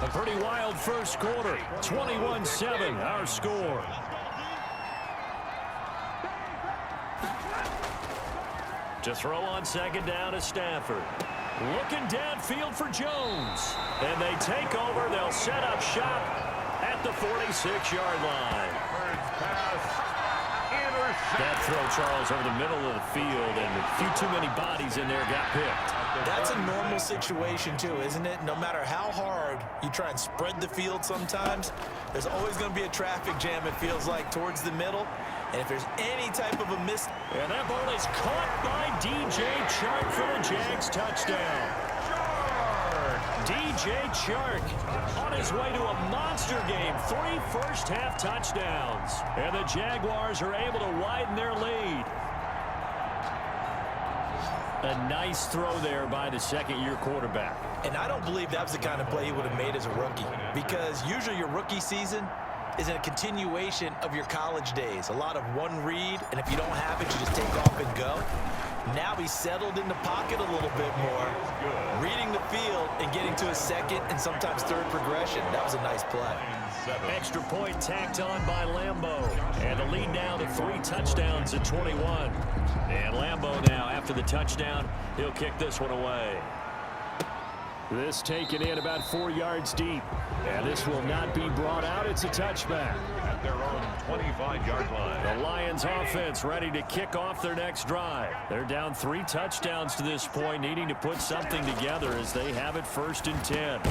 A pretty wild first quarter. 21-7, our score. To throw on second down is Stafford. Looking downfield for Jones. And they take over. They'll set up shop at the 46-yard line. That throw, Charles, over the middle of the field, and a few too many bodies in there got picked. That's a normal situation, too, isn't it? No matter how hard you try and spread the field sometimes, there's always going to be a traffic jam, it feels like, towards the middle. And if there's any type of a miss... And that ball is caught by DJ Chark for the Jags touchdown. DJ Chark on his way to a monster game. 3 first-half touchdowns. And the Jaguars are able to widen their lead. A nice throw there by the second-year quarterback. And I don't believe that was the kind of play he would have made as a rookie. Because usually your rookie season is a continuation of your college days. A lot of one read, and if you don't have it, you just take off and go. Now he's settled in the pocket a little bit more, reading the field and getting to a second and sometimes third progression. That was a nice play. Extra point tacked on by Lambeau. And the lead now to 3 touchdowns at 21. And Lambeau now, after the touchdown, he'll kick this one away. This taken in about 4 yards deep. And this will not be brought out. It's a touchback. At their own 25-yard line. The Lions offense ready to kick off their next drive. They're down 3 touchdowns to this point, needing to put something together as they have it 1st and 10.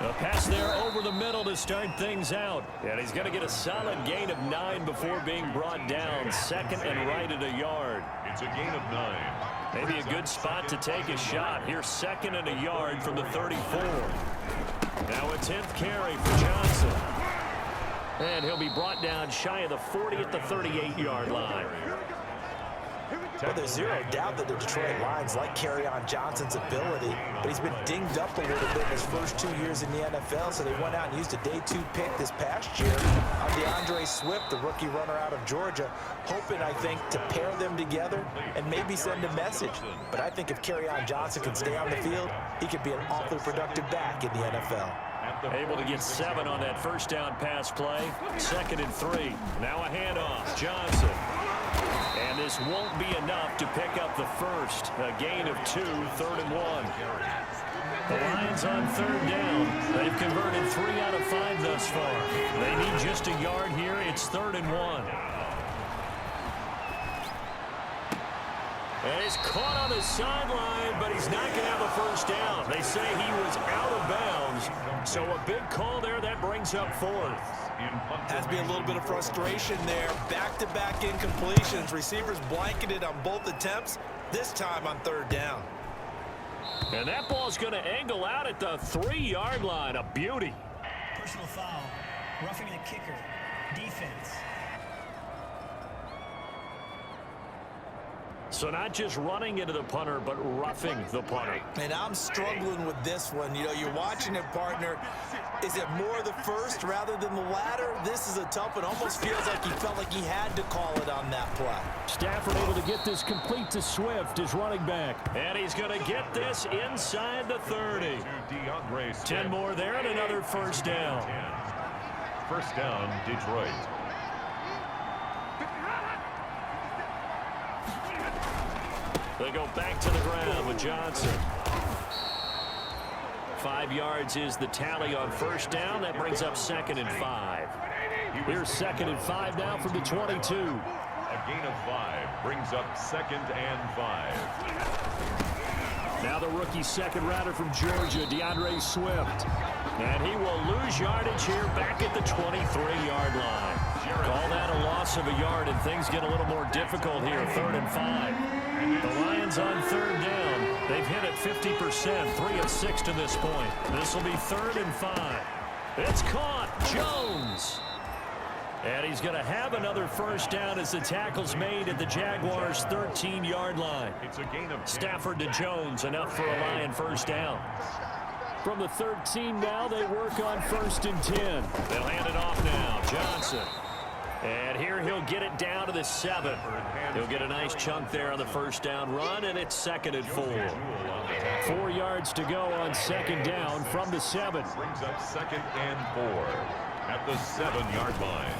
A pass there over the middle to start things out. And he's going to get a solid gain of 9 before being brought down. 2nd and right at a yard. It's a gain of 9. Maybe a good spot to take a shot. Here's 2nd and a yard from the 34. Now a 10th carry for Johnson. And he'll be brought down shy of the 40 at the 38-yard line. Well, there's zero doubt that the Detroit Lions like Kerryon Johnson's ability, but he's been dinged up a little bit in his first 2 years in the NFL, so they went out and used a day 2 pick this past year on DeAndre Swift, the rookie runner out of Georgia, hoping, I think, to pair them together and maybe send a message. But I think if Kerryon Johnson can stay on the field, he could be an awfully productive back in the NFL. Able to get 7 on that first down pass play. 2nd and 3. Now a handoff. Johnson. And this won't be enough to pick up the first. A gain of 2, 3rd and 1. The Lions on 3rd down. They've converted 3 out of 5 thus far. They need just a yard here. It's 3rd and 1. And he's caught on the sideline, but he's not going to have a first down. They say he was out of bounds. So a big call there. That brings up 4th. Has to be a little bit of frustration there. Back-to-back incompletions. Receivers blanketed on both attempts, this time on 3rd down. And that ball's going to angle out at the 3-yard line. A beauty. Personal foul. Roughing the kicker. Defense. So not just running into the punter, but roughing the punter. And I'm struggling with this one. You know, you're watching it, partner. Is it more the first rather than the latter? This is a tough one. Almost feels like he felt like he had to call it on that play. Stafford able to get this complete to Swift, his running back. And he's going to get this inside the 30. 10 more there and another first down. First down, Detroit. They go back to the ground with Johnson. 5 yards is the tally on first down. That brings up 2nd and 5. Here's 2nd and 5 now from the 22. A gain of 5 brings up 2nd and 5. Now the rookie second rounder from Georgia, DeAndre Swift. And he will lose yardage here back at the 23-yard line. Call that a loss of a yard, and things get a little more difficult here, 3rd and 5. The Lions on 3rd down. They've hit it 50%, 3 of 6 to this point. This will be 3rd and 5. It's caught. Jones. And he's going to have another first down as the tackle's made at the Jaguars' 13-yard line. It's a gain of 10. Stafford to Jones, enough for a Lion first down. From the 13 now, they work on 1st and 10. They'll hand it off now. Johnson. And here he'll get it down to the 7. He'll get a nice chunk there on the first down run, and it's 2nd and 4. 4 yards to go on 2nd down from the 7. Brings up 2nd and 4 at the 7-yard line.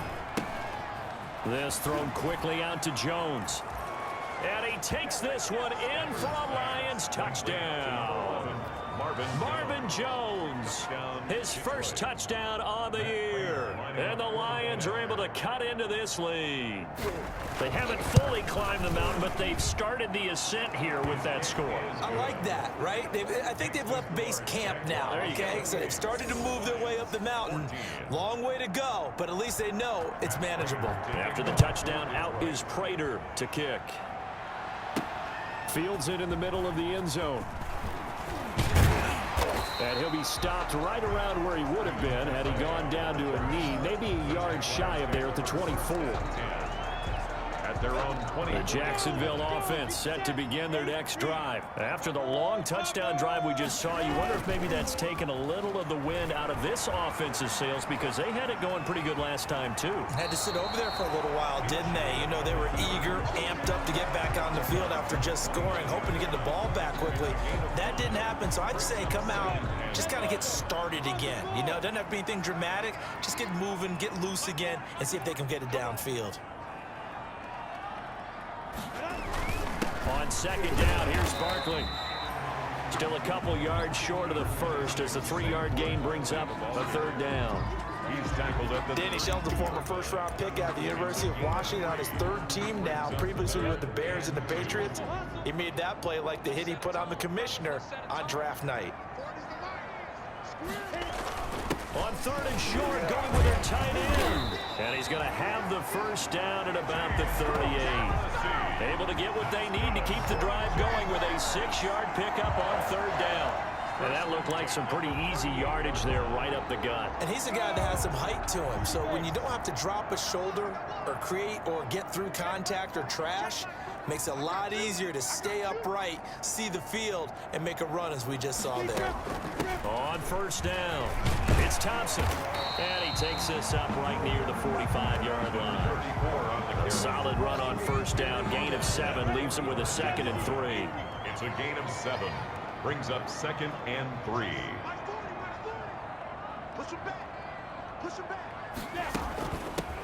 This thrown quickly out to Jones. And he takes this one in for a Lions touchdown. Marvin Jones, his first touchdown on the year. And the Lions are able to cut into this lead. They haven't fully climbed the mountain, but they've started the ascent here with that score. I like that, right? I think they've left base camp now, okay? So they've started to move their way up the mountain. Long way to go, but at least they know it's manageable. After the touchdown, out is Prater to kick. Fields it in the middle of the end zone. And he'll be stopped right around where he would have been had he gone down to a knee, maybe a yard shy of there at the 24. At their own 20. The Jacksonville offense set to begin their next drive. After the long touchdown drive we just saw, you wonder if maybe that's taken a little of the wind out of this offense's sails, because they had it going pretty good last time too. Had to sit over there for a little while, didn't they? You know, they were eager, amped up to get back on the field after just scoring, hoping to get the ball back quickly. That didn't happen, so I'd say come out, just kind of get started again. You know, it doesn't have to be anything dramatic. Just get moving, get loose again, and see if they can get it downfield. On 2nd down, here's Barkley. Still a couple yards short of the first as the 3-yard gain brings up a 3rd down. He's tackled at the... Danny Shelton's a former first-round pick out of the University of Washington on his 3rd team now, previously with the Bears and the Patriots. He made that play like the hit he put on the commissioner on draft night. On 3rd and short, going with their tight end. And he's going to have the first down at about the 38. Able to get what they need to keep the drive going with a 6-yard pickup on 3rd down. And that looked like some pretty easy yardage there right up the gut. And he's a guy that has some height to him. So when you don't have to drop a shoulder or create or get through contact or trash, makes it a lot easier to stay upright, see the field, and make a run as we just saw there. On 1st down, it's Thompson. And he takes this up right near the 45-yard line. A solid run on 1st down, gain of 7, leaves him with a 2nd and 3. It's a gain of 7. Brings up 2nd and 3.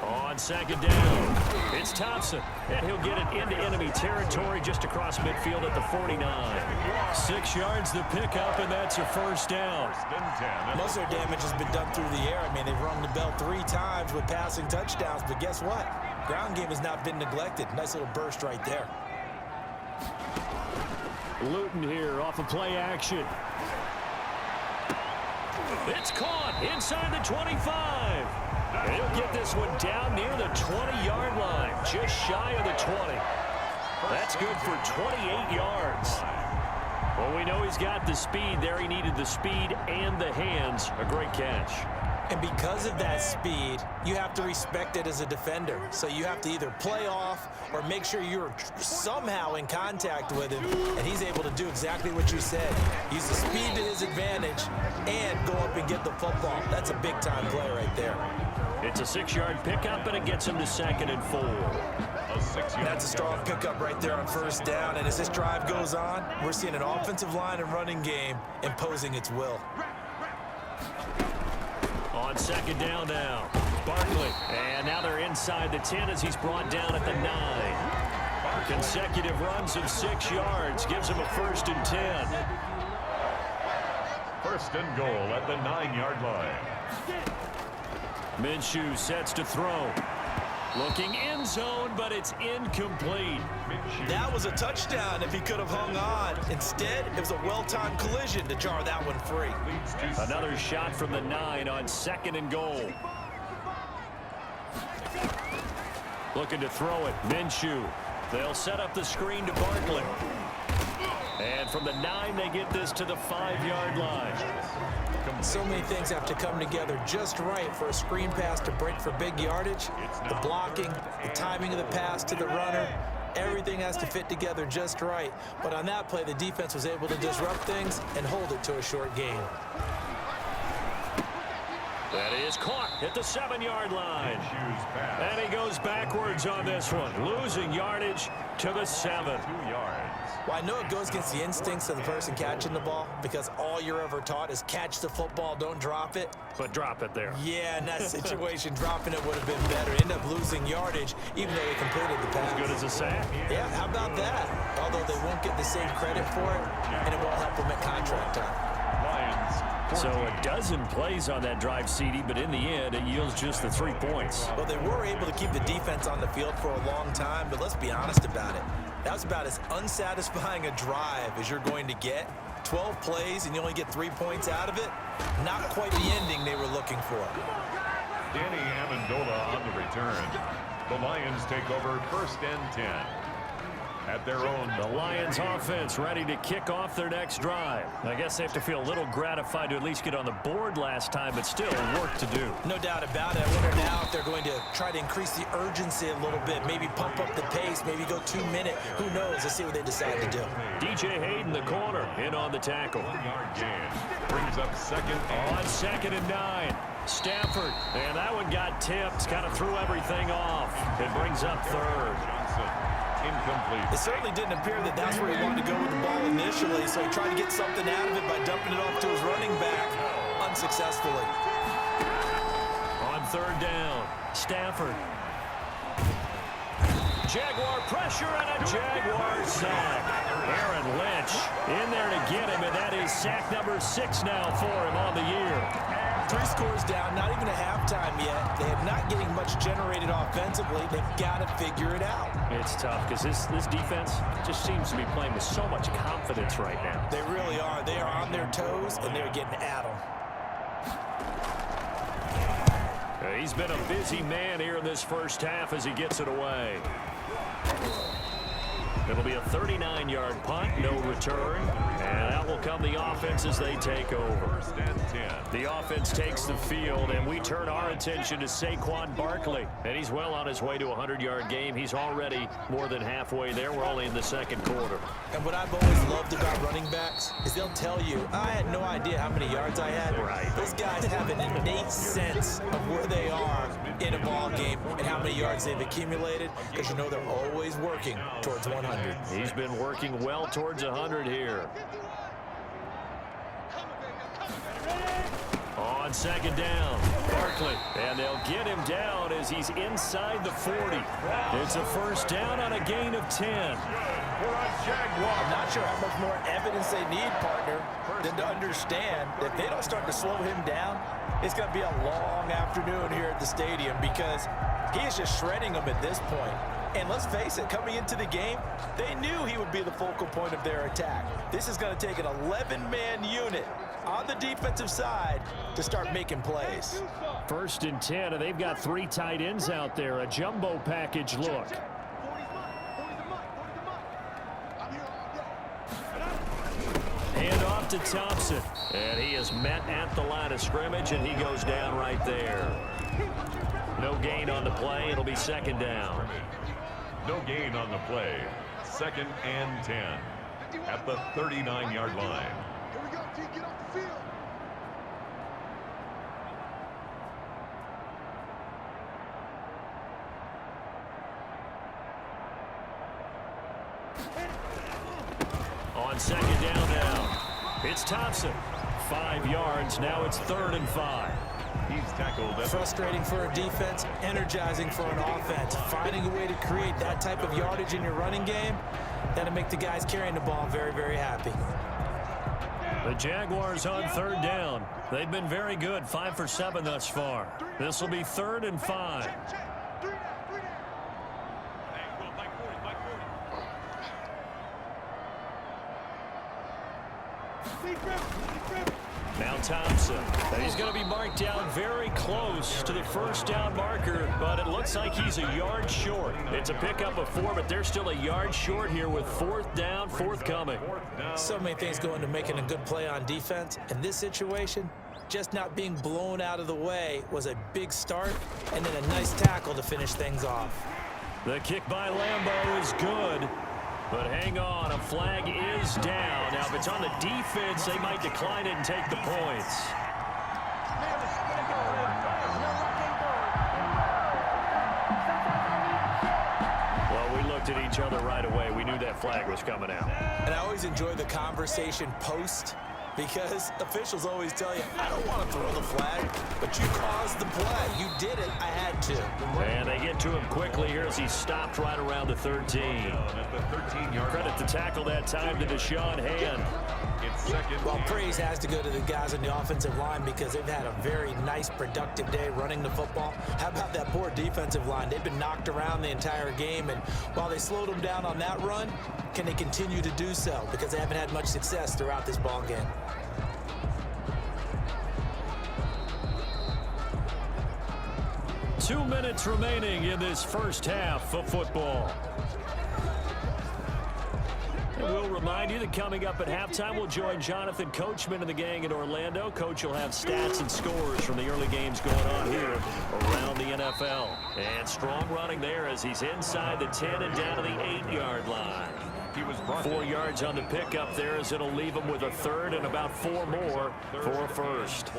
On 2nd down, it's Thompson. And he'll get it into enemy territory just across midfield at the 49. 6 yards the pickup, and that's a 1st down. Most of their damage has been done through the air. I mean, they've rung the bell 3 times with passing touchdowns, but guess what? Ground game has not been neglected. Nice little burst right there. Luton here off of play action. It's caught inside the 25. And he'll get this one down near the 20-yard line, just shy of the 20. That's good for 28 yards. Well, we know he's got the speed there. He needed the speed and the hands. A great catch. And because of that speed, you have to respect it as a defender. So you have to either play off or make sure you're somehow in contact with him, and he's able to do exactly what you said. Use the speed to his advantage and go up and get the football. That's a big-time play right there. It's a 6-yard pickup, and it gets him to 2nd and 4. That's a strong pickup right there on 1st down, and as this drive goes on, we're seeing an offensive line and running game imposing its will. On 2nd down now, Barkley. And now they're inside the 10 as he's brought down at the 9. Consecutive runs of 6 yards gives him a 1st and 10. 1st and goal at the 9-yard line. Minshew sets to throw. Looking end zone, but it's incomplete. That was a touchdown if he could have hung on. Instead, it was a well-timed collision to jar that one free. Another shot from the 9 on 2nd and goal. Looking to throw it. Minshew. They'll set up the screen to Barkley. And from the 9, they get this to the 5-yard line. So many things have to come together just right for a screen pass to break for big yardage. The blocking, the timing of the pass to the runner, everything has to fit together just right. But on that play, the defense was able to disrupt things and hold it to a short gain. That is caught at the 7-yard line. And he goes backwards on this one, losing yardage to the 7. 2 yards. Well, I know it goes against the instincts of the person catching the ball because all you're ever taught is catch the football, don't drop it. But drop it there. Yeah, in that situation, dropping it would have been better. End up losing yardage, even though they completed the pass. As good as a sack. Yeah, how about that? Although they won't get the same credit for it, and it won't help them at contract time. Lions, So a dozen plays on that drive, CD, but in the end, it yields just the 3 points. Well, they were able to keep the defense on the field for a long time, but let's be honest about it. That was about as unsatisfying a drive as you're going to get. 12 plays, and you only get 3 points out of it. Not quite the ending they were looking for. Danny Amendola on the return. The Lions take over 1st and 10. At their own. The Lions offense ready to kick off their next drive. I guess they have to feel a little gratified to at least get on the board last time, but still work to do. No doubt about it. I wonder now if they're going to try to increase the urgency a little bit, maybe pump up the pace, maybe go 2-minute. Who knows? Let's see what they decide to do. DJ Hayden, the corner, in on the tackle. 1-yard gain. Brings up 2nd and On 2nd and 9. Stafford, and that one got tipped, kind of threw everything off. It brings up 3rd. Johnson. Incomplete. It certainly didn't appear that that's where he wanted to go with the ball initially, so he tried to get something out of it by dumping it off to his running back unsuccessfully. On 3rd down, Stafford. Jaguar pressure and a Jaguar sack. Aaron Lynch in there to get him, and that is sack number 6 now for him on the year. 3 scores down, not even a halftime yet. They are not getting much generated offensively. They've got to figure it out. It's tough because this defense just seems to be playing with so much confidence right now. They really are. They are on their toes, and they're getting at them. He's been a busy man here in this first half as he gets it away. It'll be a 39-yard punt, no return, and out will come the offense as they take over. 1st and 10. The offense takes the field, and we turn our attention to Saquon Barkley, and he's well on his way to a 100-yard game. He's already more than halfway there. We're only in the 2nd quarter. And what I've always loved about running backs is they'll tell you, I had no idea how many yards I had. Right. Those guys have an innate sense of where they are in a ball game and how many yards they've accumulated, because you know they're always working towards 100. He's been working well towards 100 here. On 2nd down, Barkley, and they'll get him down as he's inside the 40. It's a 1st down on a gain of 10. I'm not sure how much more evidence they need, partner, than to understand that if they don't start to slow him down, it's going to be a long afternoon here at the stadium because he is just shredding them at this point. And let's face it, coming into the game, they knew he would be the focal point of their attack. This is going to take an 11-man unit on the defensive side to start making plays. 1st and 10, and they've got 3 tight ends out there. A jumbo package look. Hand off to Thompson, and he is met at the line of scrimmage, and he goes down right there. No gain on the play. It'll be 2nd down. No gain on the play. 2nd and 10. At the 39-yard line. Here we go, T. Get off the field. On 2nd down now, it's Thompson. 5 yards. Now it's 3rd and 5. He's tackled. Frustrating for a defense, energizing for an offense. Finding a way to create that type of yardage in your running game, that'll make the guys carrying the ball very, very happy. The Jaguars on 3rd down. They've been very good, 5 for 7 thus far. This will be 3rd and 5. Now Thompson, and he's going to be marked down very close to the 1st down marker, but it looks like he's a yard short. It's a pickup of 4, but they're still a yard short here with 4th down forthcoming. So many things go into making a good play on defense. In this situation, just not being blown out of the way was a big start, and then a nice tackle to finish things off. The kick by Lambeau is good. But hang on, a flag is down. Now, if it's on the defense, they might decline it and take the points. looked at each other right away. We knew that flag was coming out. And I always enjoy the conversation post, because officials always tell you, I don't want to throw the flag, but you caused the play. You did it. I had to. And they get to him quickly here as he stopped right around the 13. At the 13-yard Credit the tackle that time to Deshaun Hand. It's second. Well, praise has to go to the guys on the offensive line because they've had a very nice, productive day running the football. How about that poor defensive line? They've been knocked around the entire game, and while they slowed them down on that run, can they continue to do so? Because they haven't had much success throughout this ball game. Two minutes remaining in this first half of football. And we'll remind you that coming up at halftime, we'll join Jonathan Coachman and the gang in Orlando. Coach will have stats and scores from the early games going on here around the NFL. And strong running there as he's inside the 10 and down to the 8-yard line. He was brought 4 yards on the pickup there as it'll leave him with a third and about 4 more for a first.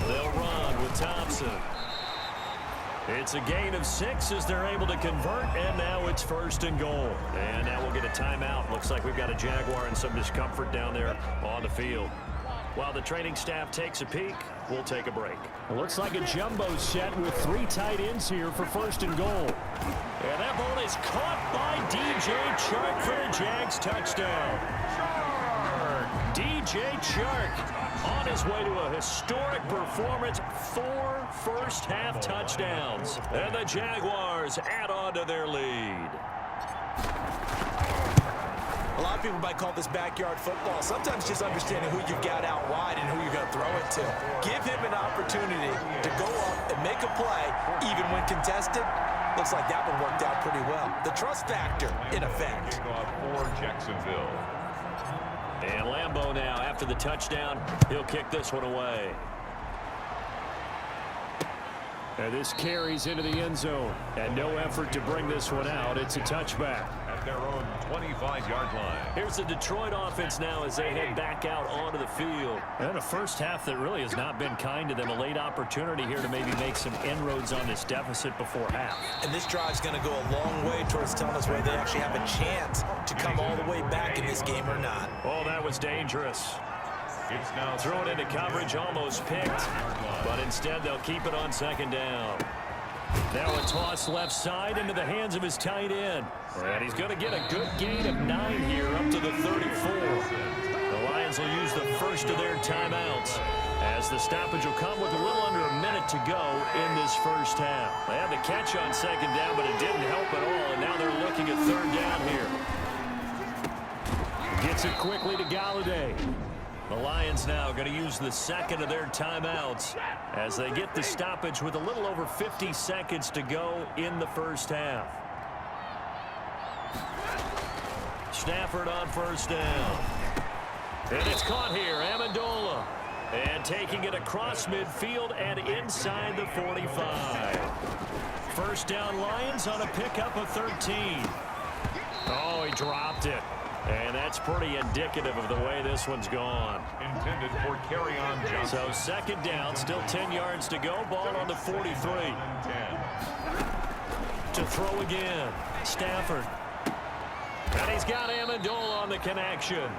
They'll run with Thompson. It's a gain of 6 as they're able to convert, and now it's first and goal. And now we'll get a timeout. Looks like we've got a Jaguar and some discomfort down there on the field. While the training staff takes a peek, we'll take a break. It looks like a jumbo set with 3 tight ends here for first and goal. And that ball is caught by DJ Chark for the Jags touchdown. DJ Chark on his way to a historic performance, 4 first-half touchdowns. And the Jaguars add on to their lead. A lot of people might call this backyard football. Sometimes just understanding who you've got out wide and who you're going to throw it to. Give him an opportunity to go up and make a play, even when contested. Looks like that one worked out pretty well. The trust factor, in effect. For Jacksonville. And Lambeau now, after the touchdown, he'll kick this one away. And this carries into the end zone. And no effort to bring this one out. It's a touchback. At their own 25-yard line. Here's the Detroit offense now as they head back out onto the field. And a first half that really has not been kind to them. A late opportunity here to maybe make some inroads on this deficit before half. And this drive's going to go a long way towards telling us whether they actually have a chance to come all the way back in this game or not. Oh, that was dangerous. It's now thrown into coverage, almost picked. But instead, they'll keep it on second down. Now a toss left side into the hands of his tight end. And he's going to get a good gain of 9 here up to the 34. The Lions will use the first of their timeouts as the stoppage will come with a little under a minute to go in this first half. They had the catch on second down, but it didn't help at all, and now they're looking at third down here. Gets it quickly to Galladay. The Lions now going to use the second of their timeouts as they get the stoppage with a little over 50 seconds to go in the first half. Stafford on first down. And it's caught here, Amendola. And taking it across midfield and inside the 45. First down Lions on a pickup of 13. Oh, he dropped it. And that's pretty indicative of the way this one's gone. Intended for Kerryon Johnson. So second down, still 10 yards to go. Ball on the 43. To throw again, Stafford. And he's got Amendola on the connection.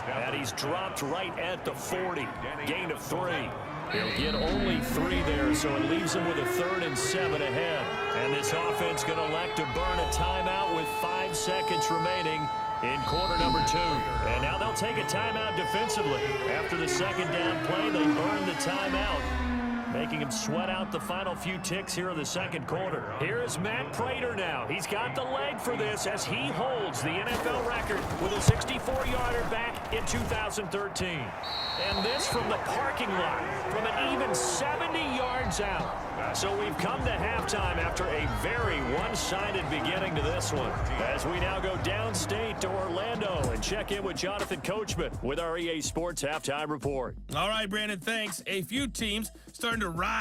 And he's dropped right at the 40. Gain of 3. He'll get only 3 there, so it leaves him with a 3rd and 7 ahead. And this offense going to elect to burn a timeout with 5 seconds remaining in quarter number 2. And now they'll take a timeout defensively. After the second down play, they burn the timeout, making him sweat out the final few ticks here in the second quarter. Here is Matt Prater now. He's got the leg for this as he holds the NFL record with a 64-yarder back in 2013. And this from the parking lot, from an even 70 yards out. So we've come to halftime after a very one-sided beginning to this one. As we now go downstate to Orlando and check in with Jonathan Coachman with our EA Sports Halftime Report. All right, Brandon, thanks. A few teams starting to rise